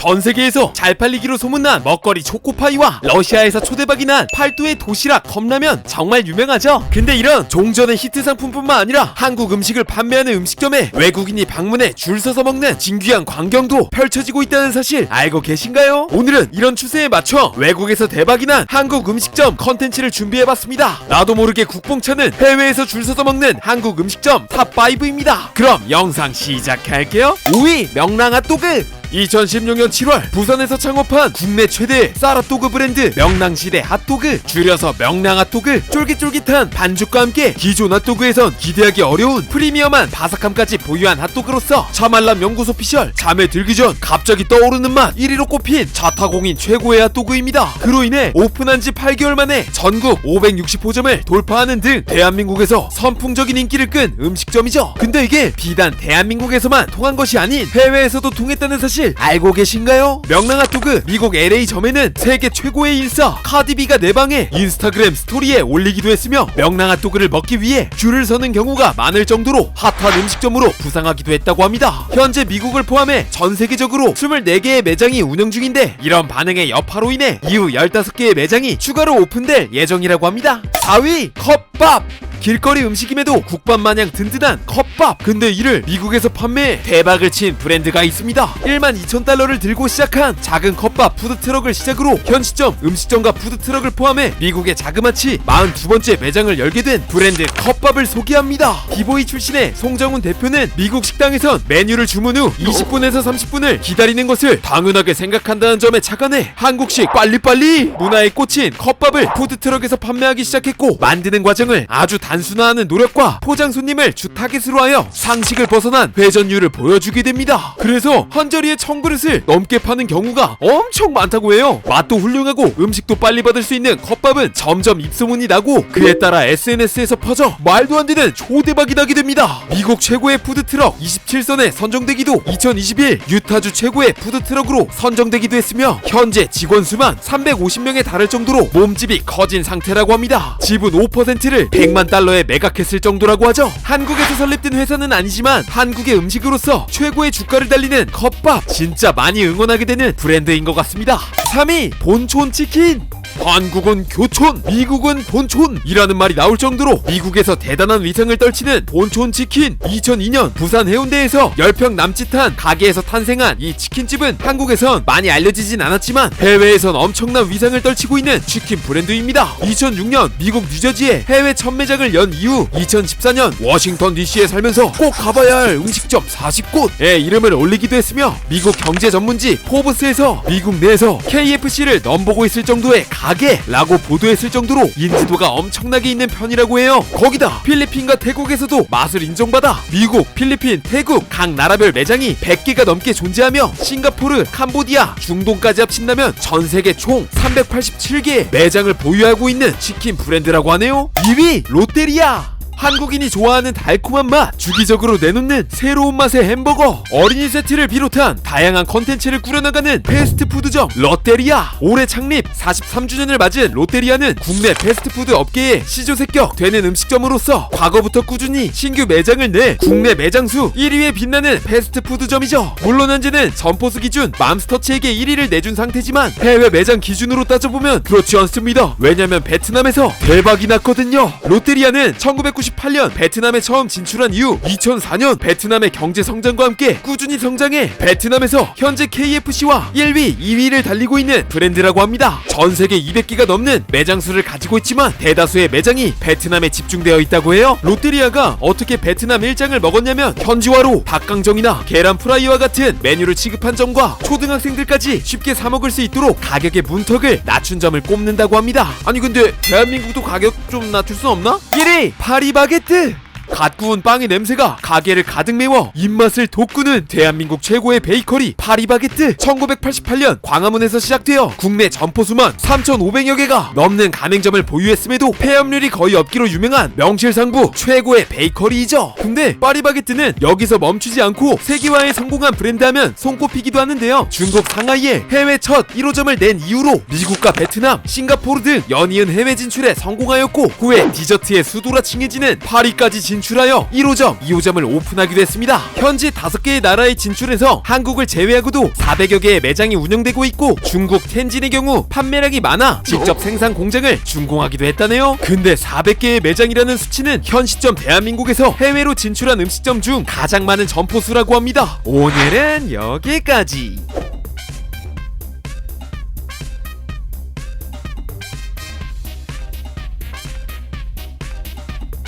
전 세계에서 잘 팔리기로 소문난 먹거리 초코파이와 러시아에서 초대박이 난 팔도의 도시락 컵라면 정말 유명하죠. 근데 이런 종전의 히트 상품뿐만 아니라 한국 음식을 판매하는 음식점에 외국인이 방문해 줄 서서 먹는 진귀한 광경도 펼쳐지고 있다는 사실 알고 계신가요? 오늘은 이런 추세에 맞춰 외국에서 대박이 난 한국 음식점 컨텐츠를 준비해봤습니다. 나도 모르게 국뽕차는 해외에서 줄 서서 먹는 한국 음식점 탑5입니다. 그럼 영상 시작할게요. 5위 명랑핫도그. 2016년 7월 부산에서 창업한 국내 최대 쌀핫도그 브랜드 명랑시대 핫도그, 줄여서 명랑핫도그. 쫄깃쫄깃한 반죽과 함께 기존 핫도그에선 기대하기 어려운 프리미엄한 바삭함까지 보유한 핫도그로서 차말람 연구소 피셜 잠에 들기 전 갑자기 떠오르는 맛 1위로 꼽힌 자타공인 최고의 핫도그입니다. 그로 인해 오픈한 지 8개월 만에 전국 560호점을 돌파하는 등 대한민국에서 선풍적인 인기를 끈 음식점이죠. 근데 이게 비단 대한민국에서만 통한 것이 아닌 해외에서도 통했다는 사실 알고 계신가요? 명랑핫도그 미국 LA점에는 세계 최고의 인싸 카디비가 내방해 인스타그램 스토리에 올리기도 했으며 명랑핫도그를 먹기 위해 줄을 서는 경우가 많을 정도로 핫한 음식점으로 부상하기도 했다고 합니다. 현재 미국을 포함해 전 세계적으로 24개의 매장이 운영 중인데 이런 반응의 여파로 인해 이후 15개의 매장이 추가로 오픈될 예정이라고 합니다. 4위 컵밥. 길거리 음식임에도 국밥 마냥 든든한 컵밥. 근데 이를 미국에서 판매해 대박을 친 브랜드가 있습니다. 12,000달러를 들고 시작한 작은 컵밥 푸드트럭을 시작으로 현 시점 음식점과 푸드트럭을 포함해 미국의 자그마치 42번째 매장을 열게 된 브랜드 컵밥을 소개합니다. 비보이 출신의 송정훈 대표는 미국 식당에선 메뉴를 주문 후 20분에서 30분을 기다리는 것을 당연하게 생각한다는 점에 착안해 한국식 빨리빨리 문화에 꽂힌 컵밥을 푸드트럭에서 판매하기 시작했고, 만드는 과정을 아주 단순화하는 노력과 포장 손님을 주 타겟으로 하여 상식을 벗어난 회전율을 보여주게 됩니다. 그래서 한 자리에 1000그릇을 넘게 파는 경우가 엄청 많다고 해요. 맛도 훌륭하고 음식도 빨리 받을 수 있는 컵밥은 점점 입소문이 나고 그에 따라 SNS에서 퍼져 말도 안 되는 초대박이 나게 됩니다. 미국 최고의 푸드트럭 27선에 선정되기도 2021 유타주 최고의 푸드트럭으로 선정되기도 했으며 현재 직원 수만 350명에 달할 정도로 몸집이 커진 상태라고 합니다. 지분 5%를 100만 달러에 매각했을 정도라고 하죠. 한국에서 설립된 회사는 아니지만 한국의 음식으로서 최고의 주가를 달리는 컵밥, 진짜 많이 응원하게 되는 브랜드인 것 같습니다. 3위 본촌치킨. 한국은 교촌, 미국은 본촌이라는 말이 나올 정도로 미국에서 대단한 위상을 떨치는 본촌치킨. 2002년 부산 해운대에서 10평 남짓한 가게에서 탄생한 이 치킨집은 한국에선 많이 알려지진 않았지만 해외에선 엄청난 위상을 떨치고 있는 치킨 브랜드입니다. 2006년 미국 뉴저지에 해외 첫 매장을 연 이후 2014년 워싱턴 DC에 살면서 꼭 가봐야 할 음식점 40곳의 이름을 올리기도 했으며 미국 경제 전문지 포브스에서 미국 내에서 KFC를 넘보고 있을 정도의 가게라고 보도했을 정도로 인지도가 엄청나게 있는 편이라고 해요. 거기다 필리핀과 태국에서도 맛을 인정받아 미국, 필리핀, 태국 각 나라별 매장이 100개가 넘게 존재하며 싱가포르, 캄보디아, 중동까지 합친다면 전세계 총 387개의 매장을 보유하고 있는 치킨 브랜드라고 하네요. 2위 롯데리아. 한국인이 좋아하는 달콤한 맛, 주기적으로 내놓는 새로운 맛의 햄버거, 어린이 세트를 비롯한 다양한 컨텐츠를 꾸려나가는 패스트푸드점 롯데리아. 올해 창립 43주년을 맞은 롯데리아는 국내 패스트푸드 업계의 시조새격 되는 음식점으로서 과거부터 꾸준히 신규 매장을 내 국내 매장수 1위에 빛나는 패스트푸드점이죠. 물론 현재는 점포수 기준 맘스터치에게 1위를 내준 상태지만 해외 매장 기준으로 따져보면 그렇지 않습니다. 왜냐면 베트남에서 대박이 났거든요. 롯데리아는 1998년 베트남에 처음 진출한 이후 2004년 베트남의 경제 성장과 함께 꾸준히 성장해 베트남에서 현재 KFC와 1위, 2위를 달리고 있는 브랜드라고 합니다. 전 세계 200개가 넘는 매장 수를 가지고 있지만 대다수의 매장이 베트남에 집중되어 있다고 해요. 롯데리아가 어떻게 베트남 일장을 먹었냐면 현지화로 닭강정이나 계란 프라이와 같은 메뉴를 취급한 점과 초등학생들까지 쉽게 사 먹을 수 있도록 가격의 문턱을 낮춘 점을 꼽는다고 합니다. 아니 근데 대한민국도 가격 좀 낮출 수 없나? 1위 파리바게뜨. 갓 구운 빵의 냄새가 가게를 가득 메워 입맛을 돋구는 대한민국 최고의 베이커리 파리바게뜨. 1988년 광화문에서 시작되어 국내 점포수만 3,500여 개가 넘는 가맹점을 보유했음에도 폐업률이 거의 없기로 유명한 명실상부 최고의 베이커리이죠. 근데 파리바게뜨는 여기서 멈추지 않고 세계화에 성공한 브랜드하면 손꼽히기도 하는데요. 중국 상하이에 해외 첫 1호점을 낸 이후로 미국과 베트남, 싱가포르 등 연이은 해외 진출에 성공하였고, 후에 디저트의 수도라 칭해지는 파리까지 진출해 진출하여 1호점, 2호점을 오픈하기도 했습니다. 현재 5개의 나라에 진출해서 한국을 제외하고도 400여 개의 매장이 운영되고 있고 중국 텐진의 경우 판매량이 많아 직접 생산 공장을 준공하기도 했다네요. 근데 400개의 매장이라는 수치는 현 시점 대한민국에서 해외로 진출한 음식점 중 가장 많은 점포 수라고 합니다. 오늘은 여기까지.